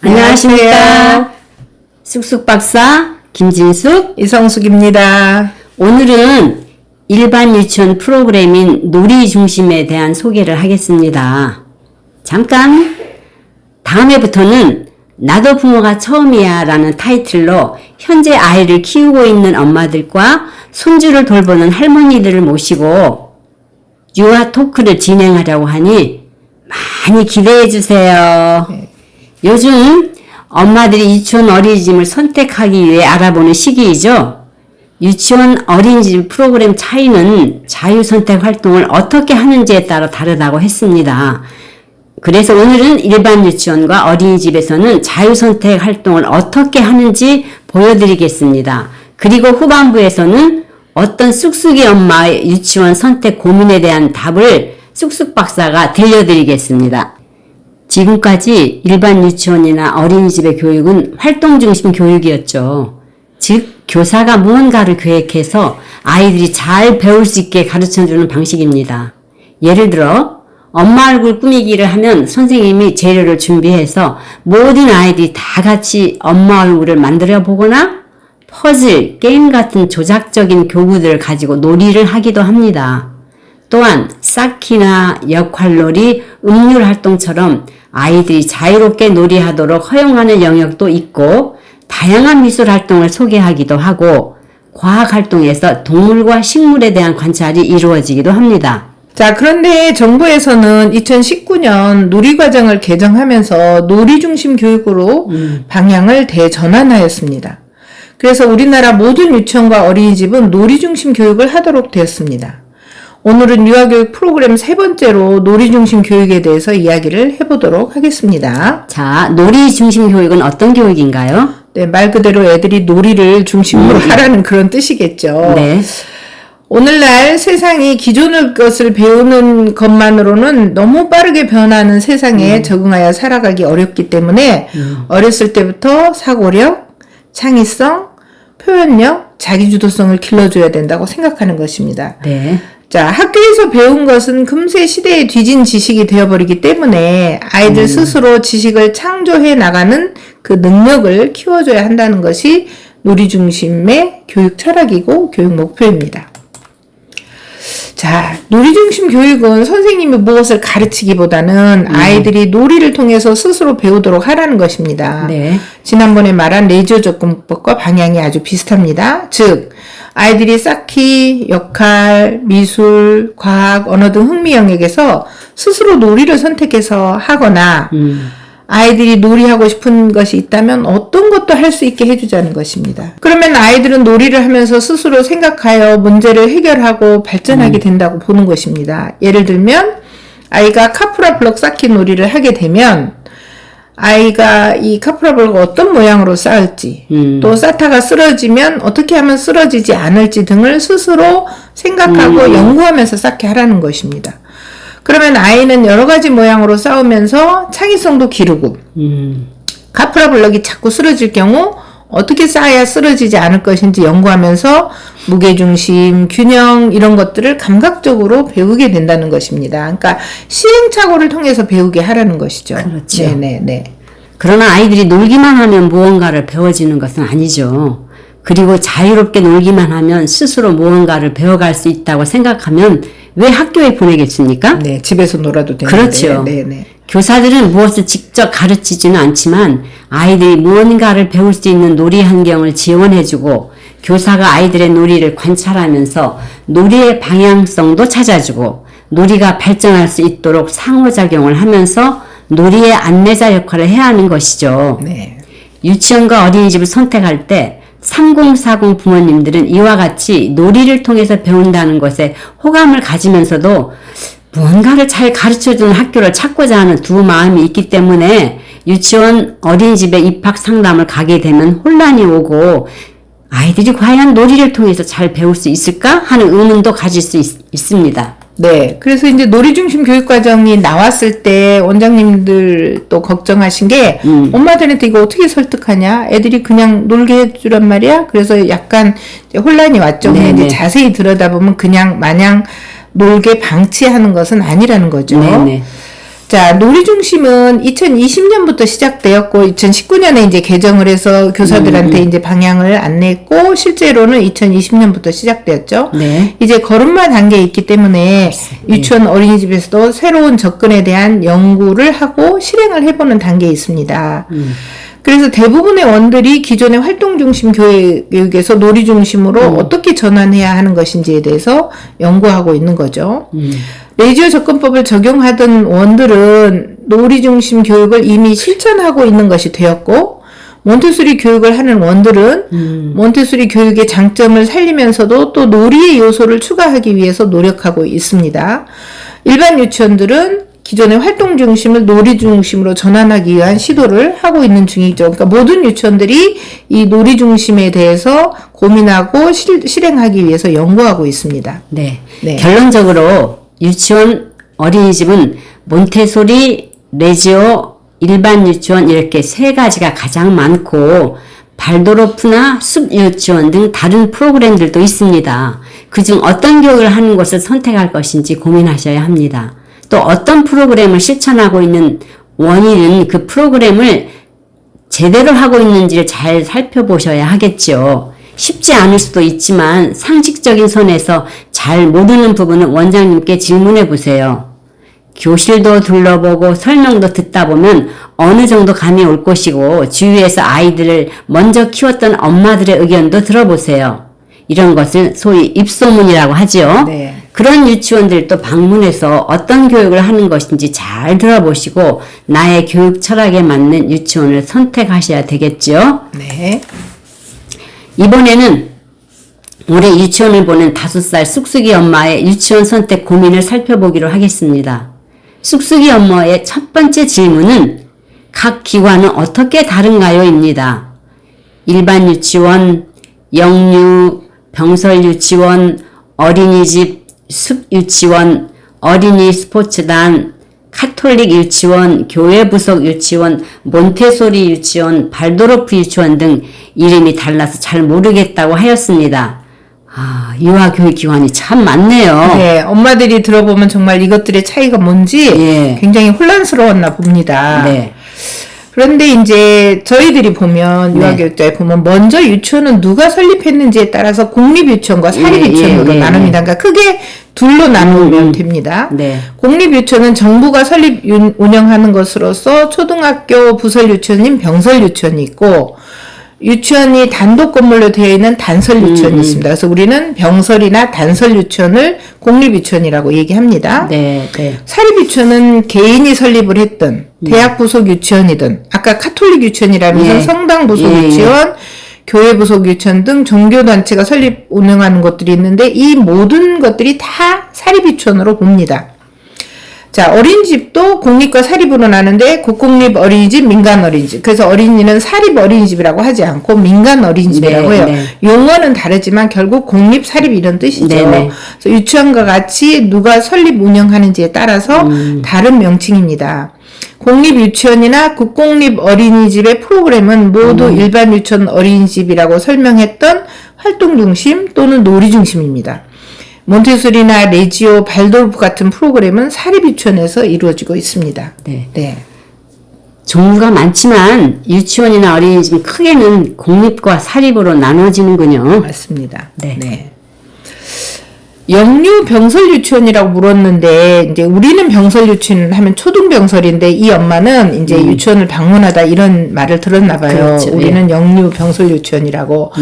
안녕하십니까. 쑥쑥 박사 김진숙, 이성숙입니다. 오늘은 일반 유치원 프로그램인 놀이 중심에 대한 소개를 하겠습니다. 잠깐, 다음해부터는 나도 부모가 처음이야 라는 타이틀로 현재 아이를 키우고 있는 엄마들과 손주를 돌보는 할머니들을 모시고 유아 토크를 진행하려고 하니 많이 기대해 주세요. 요즘 엄마들이 유치원 어린이집을 선택하기 위해 알아보는 시기이죠. 유치원 어린이집 프로그램 차이는 자유선택 활동을 어떻게 하는지에 따라 다르다고 했습니다. 그래서 오늘은 일반 유치원과 어린이집에서는 자유선택 활동을 어떻게 하는지 보여드리겠습니다. 그리고 후반부에서는 어떤 쑥쑥이 엄마의 유치원 선택 고민에 대한 답을 쑥쑥 박사가 들려드리겠습니다. 지금까지 일반 유치원이나 어린이집의 교육은 활동 중심 교육이었죠. 즉, 교사가 무언가를 계획해서 아이들이 잘 배울 수 있게 가르쳐주는 방식입니다. 예를 들어 엄마 얼굴 꾸미기를 하면 선생님이 재료를 준비해서 모든 아이들이 다 같이 엄마 얼굴을 만들어 보거나 퍼즐, 게임 같은 조작적인 교구들을 가지고 놀이를 하기도 합니다. 또한 쌓기나 역할놀이, 음률 활동처럼 아이들이 자유롭게 놀이하도록 허용하는 영역도 있고 다양한 미술 활동을 소개하기도 하고 과학 활동에서 동물과 식물에 대한 관찰이 이루어지기도 합니다. 자, 그런데 정부에서는 2019년 놀이과정을 개정하면서 놀이 중심 교육으로 방향을 대전환하였습니다. 그래서 우리나라 모든 유치원과 어린이집은 놀이 중심 교육을 하도록 되었습니다. 오늘은 유아교육 프로그램 세 번째로 놀이 중심 교육에 대해서 이야기를 해보도록 하겠습니다. 자, 놀이 중심 교육은 어떤 교육인가요? 네, 말 그대로 애들이 놀이를 중심으로 하라는 그런 뜻이겠죠. 네. 오늘날 세상이 기존의 것을 배우는 것만으로는 너무 빠르게 변하는 세상에 적응하여 살아가기 어렵기 때문에 어렸을 때부터 사고력, 창의성, 표현력, 자기주도성을 길러줘야 된다고 생각하는 것입니다. 네. 자, 학교에서 배운 것은 금세 시대에 뒤진 지식이 되어버리기 때문에 아이들 스스로 지식을 창조해 나가는 그 능력을 키워줘야 한다는 것이 놀이 중심의 교육 철학이고 교육 목표입니다. 자, 놀이 중심 교육은 선생님이 무엇을 가르치기보다는 아이들이 놀이를 통해서 스스로 배우도록 하라는 것입니다. 네. 지난번에 말한 레이저 접근법과 방향이 아주 비슷합니다. 즉, 아이들이 쌓기, 역할, 미술, 과학, 언어 등 흥미 영역에서 스스로 놀이를 선택해서 하거나 아이들이 놀이하고 싶은 것이 있다면 어떤 것도 할 수 있게 해주자는 것입니다. 그러면 아이들은 놀이를 하면서 스스로 생각하여 문제를 해결하고 발전하게 된다고 보는 것입니다. 예를 들면 아이가 카프라 블럭 쌓기 놀이를 하게 되면 아이가 이 카프라 블럭을 어떤 모양으로 쌓을지 또 쌓다가 쓰러지면 어떻게 하면 쓰러지지 않을지 등을 스스로 생각하고 연구하면서 쌓게 하라는 것입니다. 그러면 아이는 여러 가지 모양으로 쌓으면서 창의성도 기르고 카프라 블럭이 자꾸 쓰러질 경우 어떻게 쌓아야 쓰러지지 않을 것인지 연구하면서 무게중심, 균형 이런 것들을 감각적으로 배우게 된다는 것입니다. 그러니까 시행착오를 통해서 배우게 하라는 것이죠. 그렇죠. 네네네. 그러나 아이들이 놀기만 하면 무언가를 배워지는 것은 아니죠. 그리고 자유롭게 놀기만 하면 스스로 무언가를 배워갈 수 있다고 생각하면 왜 학교에 보내겠습니까? 네, 집에서 놀아도 되는데. 그렇죠. 네네. 교사들은 무엇을 직접 가르치지는 않지만 아이들이 무언가를 배울 수 있는 놀이 환경을 지원해주고 교사가 아이들의 놀이를 관찰하면서 놀이의 방향성도 찾아주고 놀이가 발전할 수 있도록 상호작용을 하면서 놀이의 안내자 역할을 해야 하는 것이죠. 네. 유치원과 어린이집을 선택할 때 3040 부모님들은 이와 같이 놀이를 통해서 배운다는 것에 호감을 가지면서도 무언가를 잘 가르쳐주는 학교를 찾고자 하는 두 마음이 있기 때문에 유치원, 어린이집에 입학 상담을 가게 되면 혼란이 오고 아이들이 과연 놀이를 통해서 잘 배울 수 있을까 하는 의문도 가질 수 있습니다. 네. 그래서 이제 놀이 중심 교육 과정이 나왔을 때 원장님들 또 걱정하신 게 엄마들한테 이거 어떻게 설득하냐? 애들이 그냥 놀게 해주란 말이야? 그래서 약간 이제 혼란이 왔죠. 근데 이제 자세히 들여다보면 그냥 마냥 놀게 방치하는 것은 아니라는 거죠. 네네. 자, 놀이 중심은 2020년부터 시작되었고 2019년에 이제 개정을 해서 교사들한테 이제 방향을 안냈고 실제로는 2020년부터 시작되었죠. 네. 이제 걸음마 단계에 있기 때문에 유치원 어린이집에서도 새로운 접근에 대한 연구를 하고 실행을 해보는 단계에 있습니다. 그래서 대부분의 원들이 기존의 활동 중심 교육에서 놀이 중심으로 어떻게 전환해야 하는 것인지에 대해서 연구하고 있는 거죠. 레지오 접근법을 적용하던 원들은 놀이 중심 교육을 이미 실천하고 있는 것이 되었고, 몬테소리 교육을 하는 원들은 몬테소리 교육의 장점을 살리면서도 또 놀이의 요소를 추가하기 위해서 노력하고 있습니다. 일반 유치원들은 기존의 활동 중심을 놀이 중심으로 전환하기 위한 시도를 하고 있는 중이죠. 그러니까 모든 유치원들이 이 놀이 중심에 대해서 고민하고 실행하기 위해서 연구하고 있습니다. 네. 네. 결론적으로 유치원, 어린이집은 몬테소리, 레지오, 일반 유치원 이렇게 세 가지가 가장 많고 발도로프나 숲 유치원 등 다른 프로그램들도 있습니다. 그중 어떤 교육을 하는 것을 선택할 것인지 고민하셔야 합니다. 또 어떤 프로그램을 실천하고 있는 원인은 그 프로그램을 제대로 하고 있는지를 잘 살펴보셔야 하겠죠. 쉽지 않을 수도 있지만 상식적인 선에서 잘 모르는 부분은 원장님께 질문해 보세요. 교실도 둘러보고 설명도 듣다 보면 어느 정도 감이 올 것이고 주위에서 아이들을 먼저 키웠던 엄마들의 의견도 들어보세요. 이런 것을 소위 입소문이라고 하지요. 네. 그런 유치원들도 방문해서 어떤 교육을 하는 것인지 잘 들어보시고 나의 교육 철학에 맞는 유치원을 선택하셔야 되겠죠. 네. 이번에는 올해 유치원을 보낸 5살 쑥쑥이 엄마의 유치원 선택 고민을 살펴보기로 하겠습니다. 쑥쑥이 엄마의 첫 번째 질문은 각 기관은 어떻게 다른가요? 입니다. 일반 유치원, 영유, 병설 유치원, 어린이집, 숲 유치원, 어린이 스포츠단, 카톨릭 유치원, 교회 부속 유치원, 몬테소리 유치원, 발도로프 유치원 등 이름이 달라서 잘 모르겠다고 하였습니다. 아, 유아교육기관이 참 많네요. 네, 엄마들이 들어보면 정말 이것들의 차이가 뭔지 예. 굉장히 혼란스러웠나 봅니다. 네. 그런데 이제 저희들이 보면 네. 유아교육자에 보면 먼저 유치원은 누가 설립했는지에 따라서 공립유치원과 사립유치원으로 예, 예, 나눕니다. 그러니까 크게 둘로 나누면 됩니다. 네. 공립유치원은 정부가 설립 운영하는 것으로서 초등학교 부설유치원인 병설유치원이 있고 유치원이 단독 건물로 되어 있는 단설 유치원이 있습니다. 그래서 우리는 병설이나 단설 유치원을 공립 유치원이라고 얘기합니다. 네, 네. 사립 유치원은 개인이 설립을 했든 대학 부속 유치원이든 아까 카톨릭 유치원이라면서 예. 성당 부속 예. 유치원, 교회 부속 유치원 등 종교 단체가 설립 운영하는 것들이 있는데 이 모든 것들이 다 사립 유치원으로 봅니다. 자, 어린이집도 공립과 사립으로 나는데 국공립 어린이집, 민간 어린이집. 그래서 어린이는 사립 어린이집이라고 하지 않고 민간 어린이집이라고 네, 해요. 네. 용어는 다르지만 결국 공립, 사립 이런 뜻이죠. 네, 네. 그래서 유치원과 같이 누가 설립 운영하는지에 따라서 다른 명칭입니다. 공립 유치원이나 국공립 어린이집의 프로그램은 모두 일반 유치원 어린이집이라고 설명했던 활동 중심 또는 놀이 중심입니다. 몬테소리나 레지오, 발도르프 같은 프로그램은 사립 유치원에서 이루어지고 있습니다. 네. 네. 종류가 많지만 유치원이나 어린이집은 크게는 공립과 사립으로 나눠지는군요. 맞습니다. 네. 영유 병설 유치원이라고 물었는데 이제 우리는 병설 유치원 하면 초등 병설인데 이 엄마는 이제 유치원을 방문하다 이런 말을 들었나 봐요. 그렇죠. 우리는 영유 병설 유치원이라고.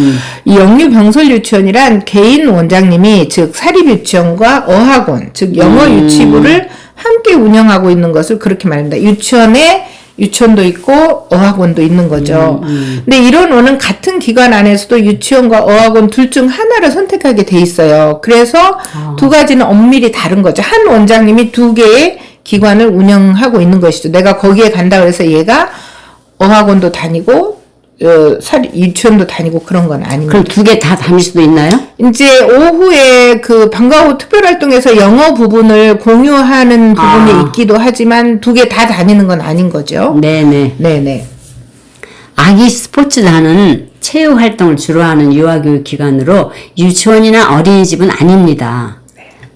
이 영유 병설 유치원이란 개인 원장님이 즉 사립 유치원과 어학원 즉 영어 유치부를 함께 운영하고 있는 것을 그렇게 말합니다. 유치원도 있고 어학원도 있는 거죠. 근데 이런 원은 같은 기관 안에서도 유치원과 어학원 둘 중 하나를 선택하게 돼 있어요. 그래서 두 가지는 엄밀히 다른 거죠. 한 원장님이 두 개의 기관을 운영하고 있는 것이죠. 내가 거기에 간다 그래서 얘가 어학원도 다니고 유치원도 다니고 그런 건 아닙니다. 그럼 두 개 다 다닐 수도 있나요? 이제 오후에 그 방과 후 특별활동에서 영어 부분을 공유하는 부분이 있기도 하지만 두 개 다 다니는 건 아닌 거죠. 네네. 네네. 아기 스포츠단은 체육 활동을 주로 하는 유아교육 기관으로 유치원이나 어린이집은 아닙니다.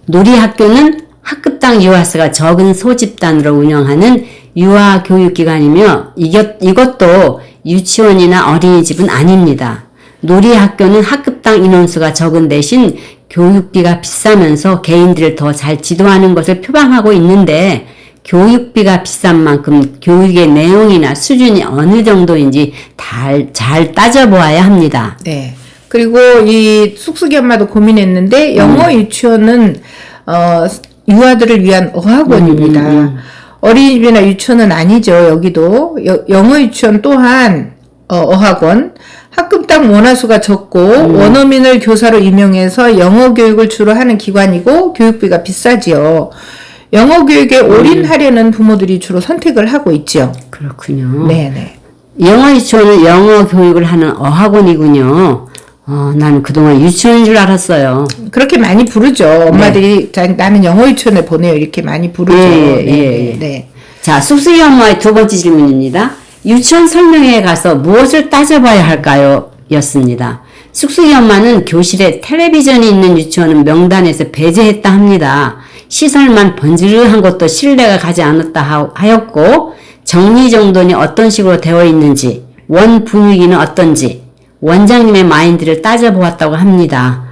놀이학교는 학급당 유아수가 적은 소집단으로 운영하는 유아교육기관이며 이것도 유치원이나 어린이집은 아닙니다. 놀이학교는 학급당 인원수가 적은 대신 교육비가 비싸면서 개인들을 더 잘 지도하는 것을 표방하고 있는데 교육비가 비싼 만큼 교육의 내용이나 수준이 어느 정도인지 잘 따져보아야 합니다. 네. 그리고 이 쑥쑥이 엄마도 고민했는데 영어 유치원은 유아들을 위한 어학원입니다. 어린이집이나 유치원은 아니죠. 여기도 영어 유치원 또한 어학원. 학급당 원화수가 적고 원어민을 교사로 임용해서 영어 교육을 주로 하는 기관이고 교육비가 비싸지요. 영어 교육에 올인하려는 부모들이 주로 선택을 하고 있죠. 그렇군요. 네네. 영어 유치원은 영어 교육을 하는 어학원이군요. 나는 그동안 유치원인 줄 알았어요. 그렇게 많이 부르죠. 엄마들이 나는 영어 유치원에 보내요. 이렇게 많이 부르죠. 네. 자, 쑥쑥이 엄마의 두 번째 질문입니다. 유치원 설명회에 가서 무엇을 따져봐야 할까요? 였습니다. 쑥쑥이 엄마는 교실에 텔레비전이 있는 유치원은 명단에서 배제했다 합니다. 시설만 번지르한 것도 신뢰가 가지 않았다 하였고 정리정돈이 어떤 식으로 되어 있는지 원 분위기는 어떤지 원장님의 마인드를 따져보았다고 합니다.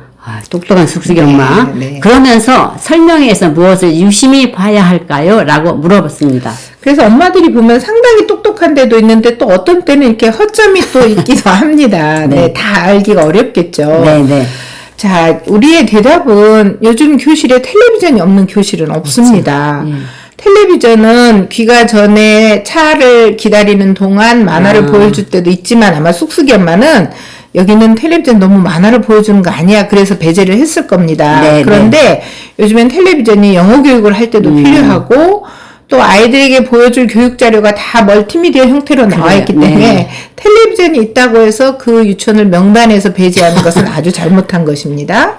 똑똑한 쑥쑥이 엄마. 네. 그러면서 설명회에서 무엇을 유심히 봐야 할까요? 라고 물어봤습니다. 그래서 엄마들이 보면 상당히 똑똑한 데도 있는데 또 어떤 때는 이렇게 허점이 또 있기도 합니다. 네, 다 알기가 어렵겠죠. 네. 자, 우리의 대답은 요즘 교실에 텔레비전이 없는 교실은 없습니다. 텔레비전은 귀가 전에 차를 기다리는 동안 만화를 보여줄 때도 있지만 아마 쑥쑥이 엄마는 여기는 텔레비전 너무 만화를 보여주는 거 아니야. 그래서 배제를 했을 겁니다. 그런데 요즘엔 텔레비전이 영어 교육을 할 때도 필요하고 또 아이들에게 보여줄 교육 자료가 다 멀티미디어 형태로 나와 있기 때문에 텔레비전이 있다고 해서 그 유치원을 명단에서 배제하는 것은 아주 잘못한 것입니다.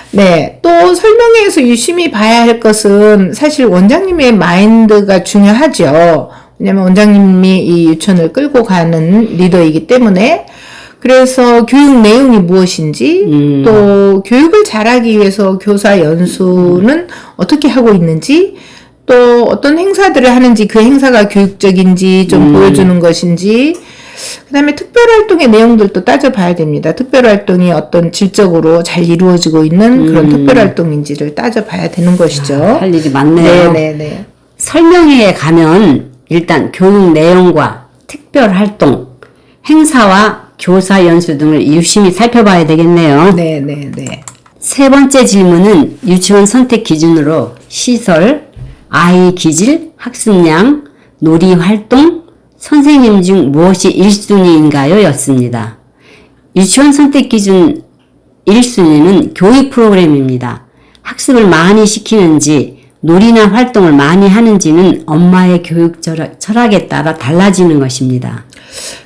네. 또 설명회에서 유심히 봐야 할 것은 사실 원장님의 마인드가 중요하죠. 왜냐면 원장님이 이 유치원을 끌고 가는 리더이기 때문에 그래서 교육 내용이 무엇인지 또 교육을 잘하기 위해서 교사 연수는 어떻게 하고 있는지 또 어떤 행사들을 하는지 그 행사가 교육적인지 좀 보여주는 것인지 그 다음에 특별활동의 내용들도 따져봐야 됩니다. 특별활동이 어떤 질적으로 잘 이루어지고 있는 그런 특별활동인지를 따져봐야 되는 것이죠. 할 일이 많네요. 네네네. 설명회에 가면 일단 교육 내용과 특별활동, 행사와 교사 연수 등을 유심히 살펴봐야 되겠네요. 네네네. 세 번째 질문은 유치원 선택 기준으로 시설, 아이 기질, 학습량, 놀이 활동, 선생님 중 무엇이 1순위인가요? 였습니다. 유치원 선택 기준 1순위는 교육 프로그램입니다. 학습을 많이 시키는지 놀이나 활동을 많이 하는지는 엄마의 교육 철학에 따라 달라지는 것입니다.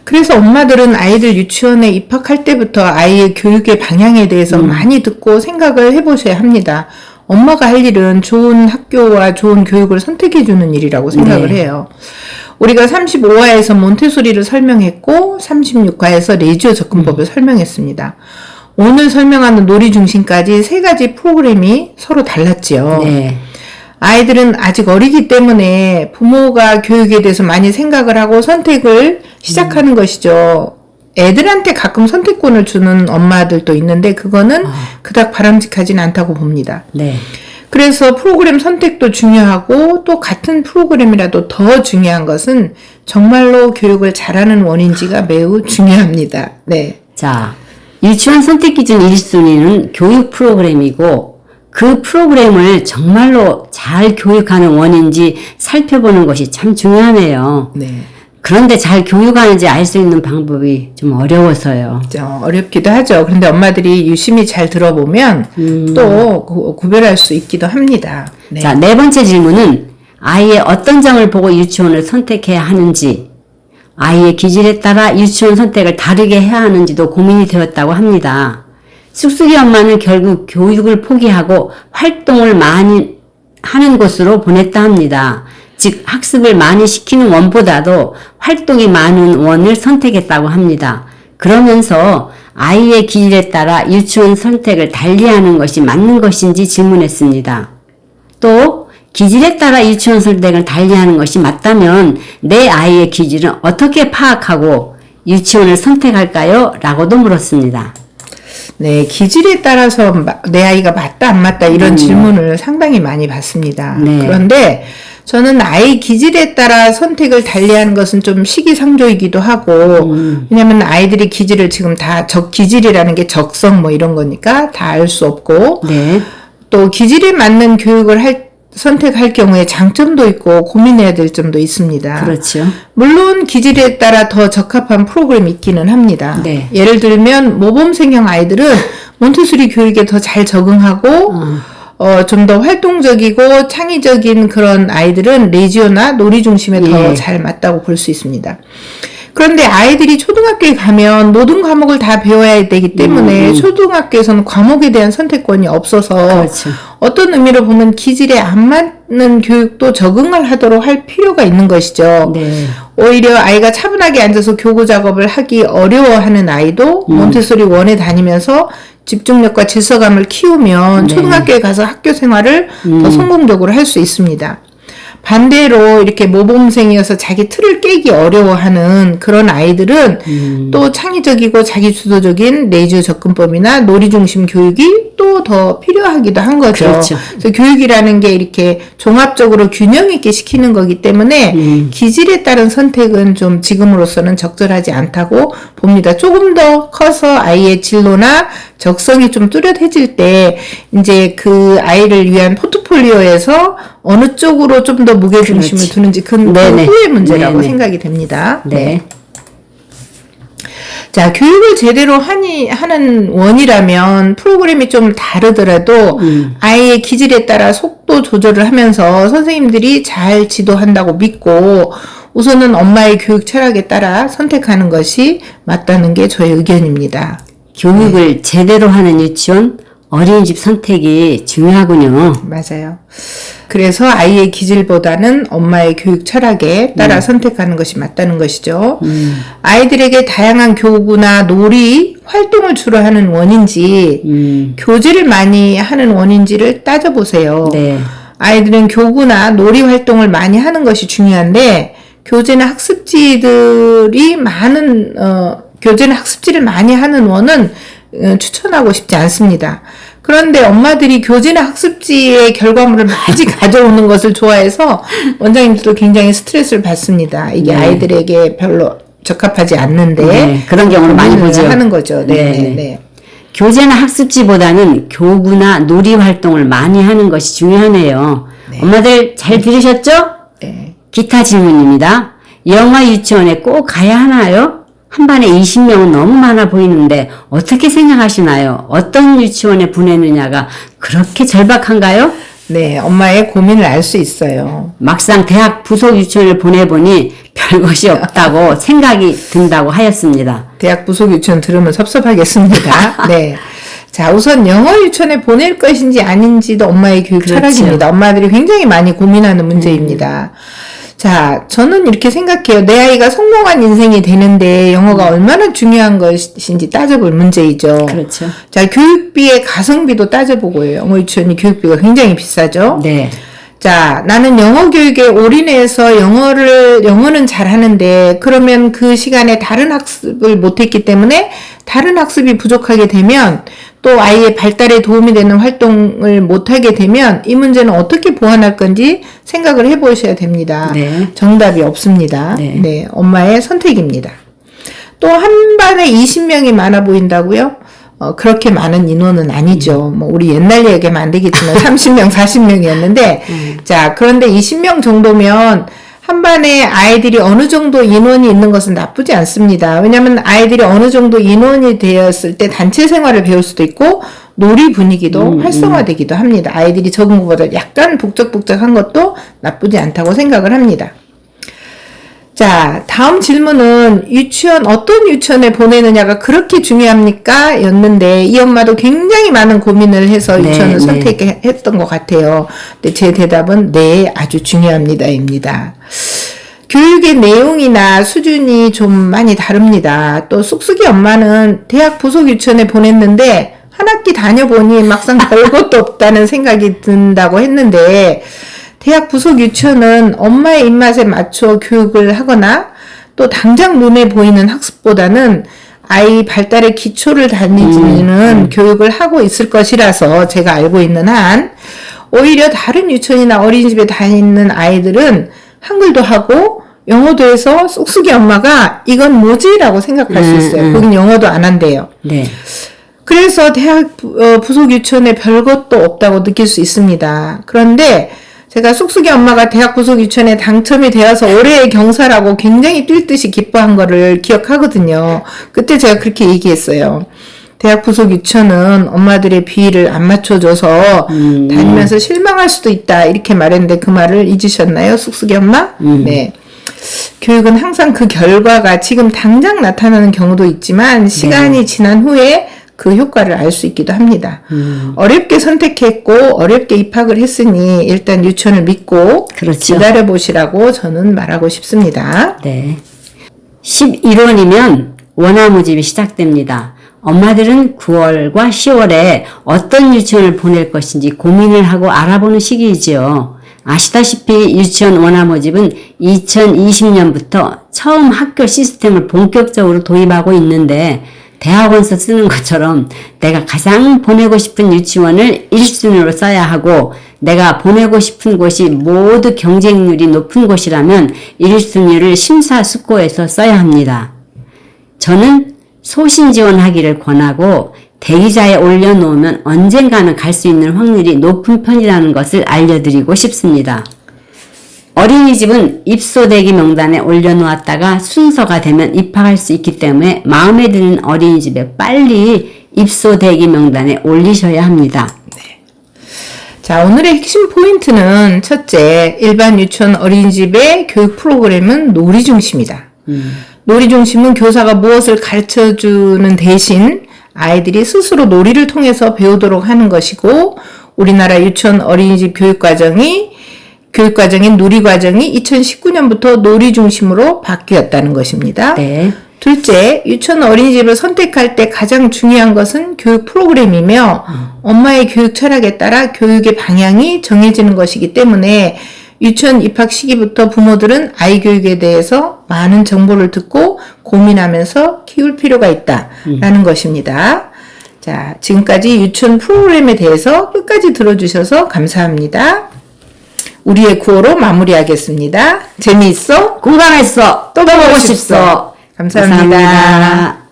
그래서 엄마들은 아이들 유치원에 입학할 때부터 아이의 교육의 방향에 대해서 많이 듣고 생각을 해보셔야 합니다. 엄마가 할 일은 좋은 학교와 좋은 교육을 선택해주는 일이라고 생각을 해요. 우리가 35화에서 몬테소리를 설명했고 36화에서 레지오 접근법을 설명했습니다. 오늘 설명하는 놀이 중심까지 세 가지 프로그램이 서로 달랐지요. 아이들은 아직 어리기 때문에 부모가 교육에 대해서 많이 생각을 하고 선택을 시작하는 것이죠. 애들한테 가끔 선택권을 주는 엄마들도 있는데 그거는 그닥 바람직하진 않다고 봅니다. 그래서 프로그램 선택도 중요하고 또 같은 프로그램이라도 더 중요한 것은 정말로 교육을 잘하는 원인지가 매우 중요합니다. 자, 유치원 선택 기준 1순위는 교육 프로그램이고 그 프로그램을 정말로 잘 교육하는 원인지 살펴보는 것이 참 중요하네요. 그런데 잘 교육하는지 알 수 있는 방법이 좀 어려워서요. 어렵기도 하죠. 그런데 엄마들이 유심히 잘 들어보면 또 구별할 수 있기도 합니다. 자, 네 번째 질문은 아이의 어떤 점을 보고 유치원을 선택해야 하는지, 아이의 기질에 따라 유치원 선택을 다르게 해야 하는지도 고민이 되었다고 합니다. 쑥쑥이 엄마는 결국 교육을 포기하고 활동을 많이 하는 곳으로 보냈다 합니다. 즉 학습을 많이 시키는 원보다도 활동이 많은 원을 선택했다고 합니다. 그러면서 아이의 기질에 따라 유치원 선택을 달리하는 것이 맞는 것인지 질문했습니다. 또 기질에 따라 유치원 선택을 달리하는 것이 맞다면 내 아이의 기질은 어떻게 파악하고 유치원을 선택할까요? 라고도 물었습니다. 네, 기질에 따라서 내 아이가 맞다 안 맞다 이런 질문을 상당히 많이 받습니다. 네. 그런데 저는 아이 기질에 따라 선택을 달리하는 것은 좀 시기상조이기도 하고 왜냐면 아이들이 기질을 지금 다 기질이라는 게 적성 뭐 이런 거니까 다 알 수 없고 네. 또 기질에 맞는 교육을 선택할 경우에 장점도 있고 고민해야 될 점도 있습니다. 그렇죠. 물론 기질에 따라 더 적합한 프로그램이 있기는 합니다. 네. 예를 들면 모범생형 아이들은 몬테소리 교육에 더 잘 적응하고 좀 더 활동적이고 창의적인 그런 아이들은 레지오나 놀이 중심에 더 잘 맞다고 볼 수 있습니다. 그런데 아이들이 초등학교에 가면 모든 과목을 다 배워야 되기 때문에 초등학교에서는 과목에 대한 선택권이 없어서 그렇죠. 어떤 의미로 보면 기질에 안 맞는 교육도 적응을 하도록 할 필요가 있는 것이죠. 네. 오히려 아이가 차분하게 앉아서 교구 작업을 하기 어려워하는 아이도 몬테소리 원에 다니면서 집중력과 질서감을 키우면 초등학교에 가서 학교 생활을 더 성공적으로 할 수 있습니다. 반대로 이렇게 모범생이어서 자기 틀을 깨기 어려워하는 그런 아이들은 또 창의적이고 자기주도적인 레이저 접근법이나 놀이 중심 교육이 또 더 필요하기도 한 거죠. 그렇죠. 그래서 교육이라는 게 이렇게 종합적으로 균형 있게 시키는 거기 때문에 기질에 따른 선택은 좀 지금으로서는 적절하지 않다고 봅니다. 조금 더 커서 아이의 진로나 적성이 좀 뚜렷해질 때 이제 그 아이를 위한 포트폴리오에서 어느 쪽으로 좀 더 무게중심을 그렇지. 두는지 그 네네. 후의 문제라고 네네. 생각이 됩니다. 네. 자, 교육을 제대로 하는 원이라면 프로그램이 좀 다르더라도 아이의 기질에 따라 속도 조절을 하면서 선생님들이 잘 지도한다고 믿고 우선은 엄마의 교육 철학에 따라 선택하는 것이 맞다는 게 저의 의견입니다. 교육을 제대로 하는 유치원, 어린이집 선택이 중요하군요. 맞아요. 그래서 아이의 기질보다는 엄마의 교육 철학에 따라 선택하는 것이 맞다는 것이죠. 아이들에게 다양한 교구나 놀이, 활동을 주로 하는 원인지 교제를 많이 하는 원인지를 따져보세요. 네. 아이들은 교구나 놀이 활동을 많이 하는 것이 중요한데 교제나 학습지를 많이 하는 원은 추천하고 싶지 않습니다. 그런데 엄마들이 교재나 학습지의 결과물을 많이 가져오는 것을 좋아해서 원장님들도 굉장히 스트레스를 받습니다. 이게 아이들에게 별로 적합하지 않는데 그런 경우를 많이 보죠. 하는 거죠. 네. 교재나 학습지보다는 교구나 놀이 활동을 많이 하는 것이 중요하네요. 엄마들 잘 들으셨죠? 네. 기타 질문입니다. 영어 유치원에 꼭 가야 하나요? 한 반에 20명은 너무 많아 보이는데 어떻게 생각하시나요? 어떤 유치원에 보내느냐가 그렇게 절박한가요? 네, 엄마의 고민을 알 수 있어요. 막상 대학 부속 유치원을 보내보니 별것이 없다고 생각이 든다고 하였습니다. 대학 부속 유치원 들으면 섭섭하겠습니다. 네. 자, 우선 영어 유치원에 보낼 것인지 아닌지도 엄마의 교육 철학입니다. 엄마들이 굉장히 많이 고민하는 문제입니다. 자, 저는 이렇게 생각해요. 내 아이가 성공한 인생이 되는데 영어가 얼마나 중요한 것인지 따져볼 문제이죠. 그렇죠. 자, 교육비의 가성비도 따져보고요. 영어 유치원이 교육비가 굉장히 비싸죠. 네. 자, 나는 영어 교육에 올인해서 영어는 잘하는데 그러면 그 시간에 다른 학습을 못했기 때문에 다른 학습이 부족하게 되면 또 아이의 발달에 도움이 되는 활동을 못하게 되면 이 문제는 어떻게 보완할 건지 생각을 해보셔야 됩니다. 네. 정답이 없습니다. 네. 엄마의 선택입니다. 또 한 반에 20명이 많아 보인다고요? 그렇게 많은 인원은 아니죠. 뭐, 우리 옛날 얘기하면 안 되겠지만 30명, 40명이었는데, 자, 그런데 20명 정도면 한 반에 아이들이 어느 정도 인원이 있는 것은 나쁘지 않습니다. 왜냐하면 아이들이 어느 정도 인원이 되었을 때 단체 생활을 배울 수도 있고 놀이 분위기도 활성화되기도 합니다. 아이들이 적은 것보다 약간 북적북적한 것도 나쁘지 않다고 생각을 합니다. 자, 다음 질문은 어떤 유치원에 보내느냐가 그렇게 중요합니까? 였는데 이 엄마도 굉장히 많은 고민을 해서 유치원을 선택했던 것 같아요. 근데 제 대답은 네, 아주 중요합니다입니다. 교육의 내용이나 수준이 좀 많이 다릅니다. 또 쑥쑥이 엄마는 대학 부속 유치원에 보냈는데 한 학기 다녀보니 막상 별것도 없다는 생각이 든다고 했는데 대학 부속 유치원은 엄마의 입맛에 맞춰 교육을 하거나 또 당장 눈에 보이는 학습보다는 아이 발달의 기초를 다지는 교육을 하고 있을 것이라서 제가 알고 있는 한 오히려 다른 유치원이나 어린이집에 다니는 아이들은 한글도 하고 영어도 해서 쑥쑥이 엄마가 이건 뭐지? 라고 생각할 수 있어요. 거긴 영어도 안 한대요. 네. 그래서 대학 부속 유치원에 별것도 없다고 느낄 수 있습니다. 그런데 제가 쑥쑥이 엄마가 대학 부속 유치원에 당첨이 되어서 올해의 경사라고 굉장히 뛸 듯이 기뻐한 거를 기억하거든요. 그때 제가 그렇게 얘기했어요. 대학 부속 유치원은 엄마들의 비위를 안 맞춰줘서 다니면서 실망할 수도 있다 이렇게 말했는데 그 말을 잊으셨나요? 쑥쑥이 엄마? 네. 교육은 항상 그 결과가 지금 당장 나타나는 경우도 있지만 시간이 지난 후에 그 효과를 알 수 있기도 합니다. 어렵게 선택했고 어렵게 입학을 했으니 일단 유치원을 믿고 그렇죠. 기다려보시라고 저는 말하고 싶습니다. 네. 11월이면 원화모집이 시작됩니다. 엄마들은 9월과 10월에 어떤 유치원을 보낼 것인지 고민을 하고 알아보는 시기이지요. 아시다시피 유치원 원화모집은 2020년부터 처음 학교 시스템을 본격적으로 도입하고 있는데 대학원서 쓰는 것처럼 내가 가장 보내고 싶은 유치원을 1순위로 써야 하고 내가 보내고 싶은 곳이 모두 경쟁률이 높은 곳이라면 1순위를 심사숙고해서 써야 합니다. 저는 소신 지원하기를 권하고 대기자에 올려놓으면 언젠가는 갈 수 있는 확률이 높은 편이라는 것을 알려드리고 싶습니다. 어린이집은 입소 대기 명단에 올려놓았다가 순서가 되면 입학할 수 있기 때문에 마음에 드는 어린이집에 빨리 입소 대기 명단에 올리셔야 합니다. 자, 오늘의 핵심 포인트는 첫째, 일반 유치원 어린이집의 교육 프로그램은 놀이 중심이다. 놀이 중심은 교사가 무엇을 가르쳐주는 대신 아이들이 스스로 놀이를 통해서 배우도록 하는 것이고 우리나라 유치원 어린이집 교육과정인 놀이과정이 2019년부터 놀이 중심으로 바뀌었다는 것입니다. 네. 둘째, 유치원 어린이집을 선택할 때 가장 중요한 것은 교육 프로그램이며 엄마의 교육 철학에 따라 교육의 방향이 정해지는 것이기 때문에 유치원 입학 시기부터 부모들은 아이 교육에 대해서 많은 정보를 듣고 고민하면서 키울 필요가 있다라는 것입니다. 자, 지금까지 유치원 프로그램에 대해서 끝까지 들어주셔서 감사합니다. 우리의 구호로 마무리하겠습니다. 재미있어? 공감했어. 또 보고 싶소. 감사합니다. 감사합니다.